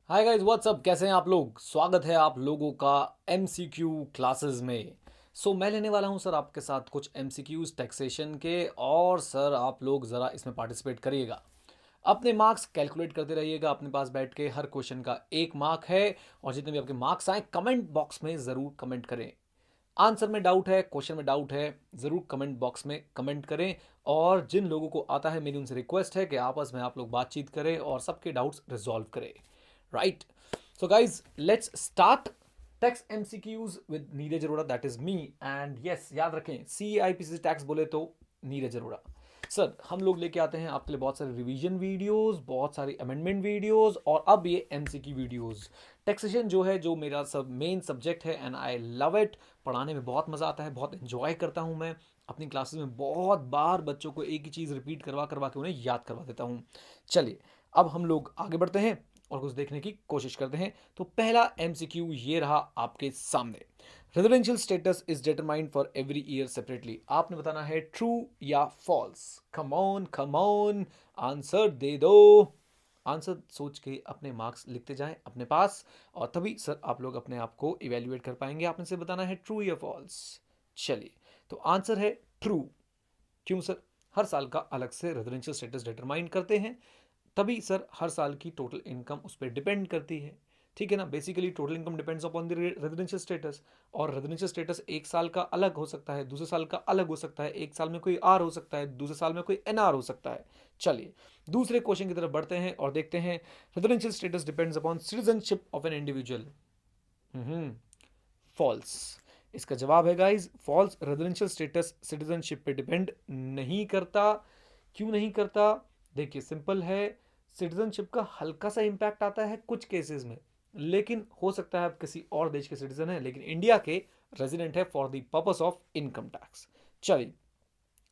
Hi guys what's up, कैसे हैं आप लोग। स्वागत है आप लोगों का एमसीक्यू क्लासेस में। मैं लेने वाला हूं सर आपके साथ कुछ एमसीक्यूज टैक्सेशन के। और सर आप लोग ज़रा इसमें पार्टिसिपेट करिएगा, अपने मार्क्स कैलकुलेट करते रहिएगा अपने पास बैठ के। हर क्वेश्चन का 1 मार्क है और जितने भी आपके मार्क्स आए कमेंट बॉक्स में ज़रूर कमेंट करें। आंसर में डाउट है, क्वेश्चन में डाउट है, ज़रूर कमेंट बॉक्स में कमेंट करें। और जिन लोगों को आता है मेरी उनसे रिक्वेस्ट है कि आपस में आप लोग बातचीत करें और सबके डाउट्स रिजॉल्व करें। Right. So guys, let's start tax MCQs with Neeraj Arora, that is me. And yes, याद रखें CIPC टैक्स बोले तो नीरज अरोड़ा। सर हम लोग लेके आते हैं आपके लिए बहुत सारे रिवीजन वीडियोस, बहुत सारी अमेंडमेंट वीडियोस और अब ये MCQ वीडियोस। टैक्सेशन जो है, जो मेरा सब मेन सब्जेक्ट है एंड आई लव इट। पढ़ाने में बहुत मज़ा आता है, बहुत इन्जॉय करता हूँ मैं। अपनी क्लासेस में बहुत बार बच्चों को एक ही चीज़ रिपीट करवा करवा के उन्हें याद करवा देता हूँ। चलिए अब हम लोग आगे बढ़ते हैं और कुछ देखने की कोशिश करते हैं। तो पहला MCQ ये रहा आपके सामने। Residential status is determined for every year separately. आपने बताना है ट्रू या फॉल्स। कम ऑन आंसर दे दो। आंसर सोच के अपने मार्क्स लिखते जाएं अपने पास और तभी सर आप लोग अपने आप को इवेल्युएट कर पाएंगे। आपने से बताना है ट्रू या फॉल्स। चलिए तो आंसर है ट्रू। क्यों सर? हर साल का अलग से रेजिडेंशियल स्टेटस डिटरमाइन करते हैं, तभी सर हर साल की टोटल इनकम उस पर डिपेंड करती है। ठीक है ना। Basically total income depends upon the residential status. और रेजिडेंशियल स्टेटस एक साल का अलग हो सकता है, दूसरे साल का अलग हो सकता है। एक साल में कोई आर हो सकता है, दूसरे साल में कोई NR हो सकता है। चलिए दूसरे क्वेश्चन की तरफ बढ़ते हैं और देखते हैं। Residential status depends upon citizenship of an individual. False. इसका जवाब है guys false. Residential status citizenship पे डिपेंड नहीं करता। क्यों नहीं करता? देखिए सिंपल है। सिटीजनशिप का हल्का सा इंपैक्ट आता है कुछ केसेस में, लेकिन हो सकता है आप किसी और देश के सिटीजन हैं लेकिन इंडिया के रेजिडेंट है for the purpose of income tax. चलिए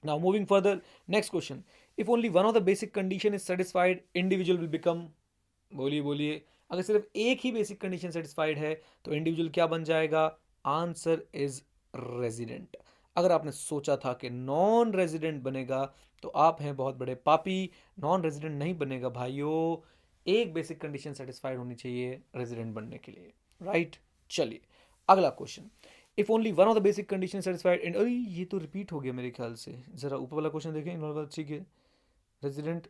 now moving further, next question. If only one of the basic condition is satisfied, individual will become. बोलिए बोलिए। अगर सिर्फ एक ही बेसिक कंडीशन सेटिस्फाइड है तो इंडिविजुअल क्या बन जाएगा? Answer is resident. अगर आपने सोचा था कि नॉन रेजिडेंट बनेगा तो आप हैं बहुत बड़े पापी। नॉन रेजिडेंट नहीं बनेगा भाइयों। एक बेसिक कंडीशन सेटिस्फाइड होनी चाहिए रेजिडेंट बनने के लिए। राइट। चलिए अगला question. If only one of the basic condition satisfied and, अरे ये तो रिपीट हो गया मेरे ख्याल से। जरा ऊपर वाला क्वेश्चन देखें। ठीक है। Resident.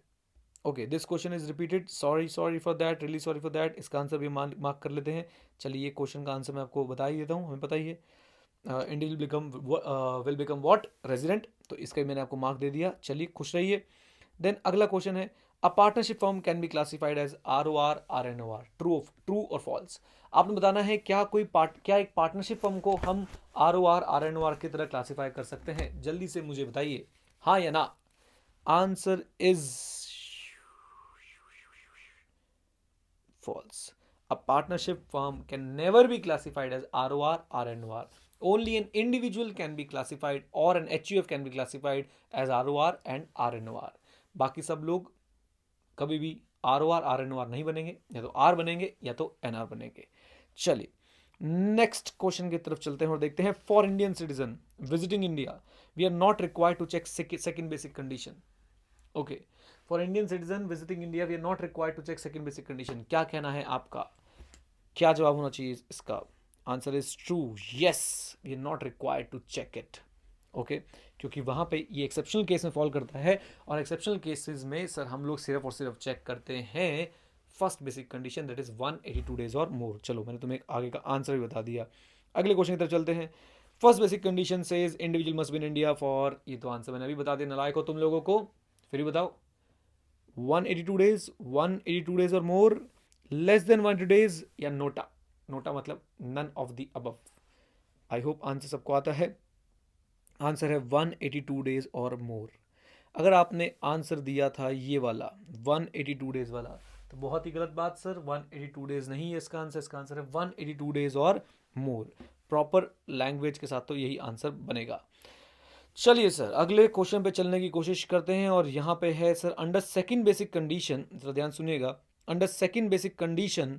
Okay this question is repeated, sorry for that, really sorry for that. इसका आंसर भी मार्क कर लेते हैं। चलिए ये क्वेश्चन का आंसर मैं आपको बता ही देता हूँ, हमें पता ही है। Individual become will become what? Resident. तो इसका भी मैंने आपको मार्क दे दिया। चलिए खुश रहिए। देन अगला क्वेश्चन है, a partnership firm can be classified as ROR RNOR। True और फॉल्स। आपने बताना है क्या एक पार्टनरशिप फर्म को हम ROR RNOR की तरह क्लासिफाई कर सकते हैं? जल्दी से मुझे बताइए, हाँ या ना। Answer is false. A partnership firm can never be classified as ROR RNOR. Only an individual can be classified or an HUF can be classified as ROR and RNOR. बाकी सब लोग कभी भी ROR RNOR नहीं बनेंगे, या तो R बनेंगे या तो NR बनेंगे। चलिए नेक्स्ट क्वेश्चन की तरफ चलते हैं और देखते हैं। For Indian citizen visiting India we are not required to check second basic condition. Okay. For Indian citizen visiting India we are not required to check second basic condition. क्या कहना है आपका? क्या जवाब होना चाहिए इसका? Answer is true. Yes, we are not required to check it. Okay, क्योंकि वहां पे ये एक्सेप्शनल केस में फॉल करता है और एक्सेप्शनल केसेस में सर हम लोग सिर्फ और सिर्फ चेक करते हैं first basic condition, that is 182 days और मोर। चलो मैंने तुम्हें आगे का आंसर भी बता दिया। अगले क्वेश्चन की तरफ चलते हैं। First basic condition says individual must be in India for, ये तो आंसर मैंने अभी बता दिया, नलायक हो तुम लोगों को। फिर भी बताओ। 182 डेज, 182 डेज और मोर, लेस देन 180 डेज या नोटा। नोटा मतलब none of the above. I hope answer सबको आता है। आंसर है 182 डेज और मोर। अगर आपने आंसर दिया था ये वाला 182 डेज वाला तो बहुत ही गलत बात सर। 182 डेज नहीं है इसका आंसर। इसका आंसर है 182 डेज और मोर। प्रॉपर लैंग्वेज के साथ तो यही आंसर बनेगा। चलिए सर अगले क्वेश्चन पे चलने की कोशिश करते हैं और यहाँ पे है sir, under second basic condition, जरा ध्यान सुनिएगा। अंडर सेकंड बेसिक कंडीशन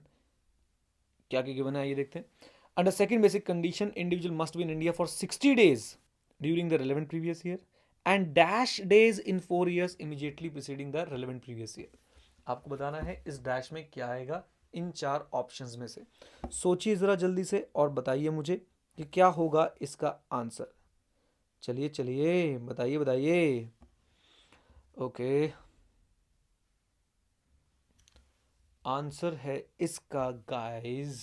क्या क्या गिवन है ये देखते हैं। Under second basic condition individual must be in India for 60 days during the relevant previous year and dash days in 4 years immediately preceding the relevant previous year. आपको बताना है इस डैश में क्या आएगा इन 4 ऑप्शंस में से। सोचिए ज़रा जल्दी से और बताइए मुझे कि क्या होगा इसका आंसर। चलिए चलिए बताइए बताइए। ओके, आंसर है इसका गाइस,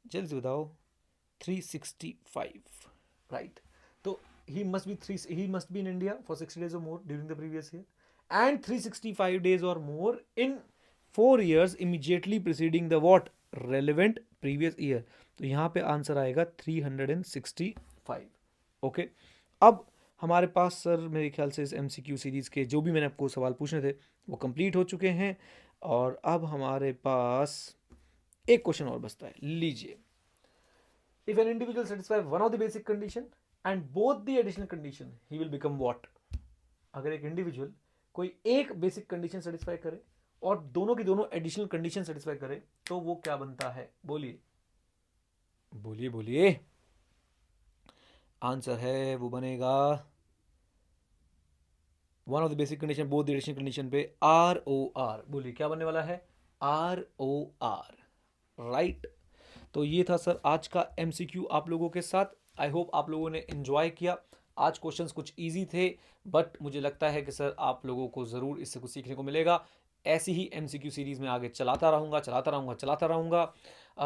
जल्दी से बताओ, 365, राइट। तो he must be in India for 60 days or more during the previous year and 365 days or more in 4 years immediately preceding the what relevant previous year। तो यहाँ पे आंसर आएगा 365। ओके, अब हमारे पास सर मेरे ख्याल से इस एमसीक्यू सीरीज के जो भी मैंने आपको सवाल पूछने थे वो कंप्लीट हो चुके हैं, और अब हमारे पास एक क्वेश्चन और बचता है, लीजिए। If an individual satisfies one of the basic condition and both the additional condition, he will become what? अगर एक इंडिविजुअल कोई एक बेसिक कंडीशन सेटिस्फाई करे और दोनों की दोनों एडिशनल कंडीशन सेटिस्फाई करे तो वो क्या बनता है? बोलिए बोलिए बोलिए। आंसर है वो बनेगा one of the basic condition both the additional condition पे ROR। बोलिए क्या बनने वाला है? ROR, right. तो ये था सर आज का MCQ आप लोगों के साथ। आई होप आप लोगों ने एंजॉय किया। आज क्वेश्चंस कुछ इजी थे, बट मुझे लगता है कि सर आप लोगों को ज़रूर इससे कुछ सीखने को मिलेगा। ऐसी ही MCQ सीरीज़ में आगे चलाता रहूँगा चलाता रहूँगा चलाता रहूँगा।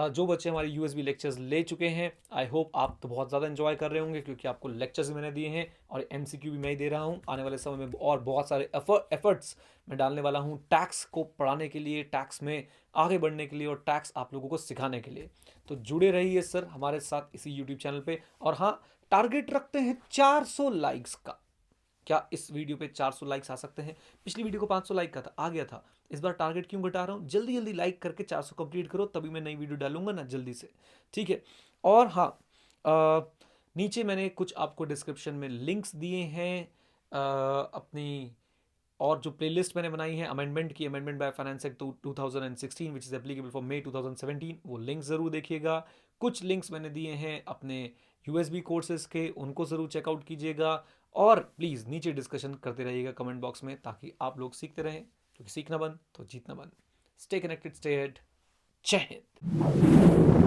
जो बच्चे हमारे USB लेक्चर्स ले चुके हैं, आई होप आप तो बहुत ज़्यादा एंजॉय कर रहे होंगे, क्योंकि आपको लेक्चर्स भी मैंने दिए हैं और MCQ भी मैं ही दे रहा हूँ। आने वाले समय में और बहुत सारे एफर्ट्स मैं डालने वाला हूँ टैक्स को पढ़ाने के लिए, टैक्स में आगे बढ़ने के लिए और टैक्स आप लोगों को सिखाने के लिए। तो जुड़े रहिए सर हमारे साथ इसी यूट्यूब चैनल पे। और हाँ, टारगेट रखते हैं 400 लाइक्स का। क्या इस वीडियो पे 400 लाइक्स आ सकते हैं? पिछली वीडियो को 500 लाइक का था, आ गया था। इस बार टारगेट क्यों घटा रहा हूँ? जल्दी जल्दी लाइक करके 400 कंप्लीट करो, तभी मैं नई वीडियो डालूंगा ना जल्दी से, ठीक है। और हाँ, नीचे मैंने कुछ आपको डिस्क्रिप्शन में लिंक्स दिए हैं अपनी, और जो प्लेलिस्ट मैंने बनाई है अमेंडमेंट की, amendment by finance act 2016 which is applicable for May 2017, वो लिंक ज़रूर देखिएगा। कुछ लिंक्स मैंने दिए हैं अपने USB कोर्सेज के, उनको ज़रूर चेकआउट कीजिएगा। और प्लीज़ नीचे डिस्कशन करते रहिएगा कमेंट बॉक्स में, ताकि आप लोग सीखते रहें, क्योंकि सीखना बंद तो जीतना बंद। Stay connected, stay head. जय हिंद।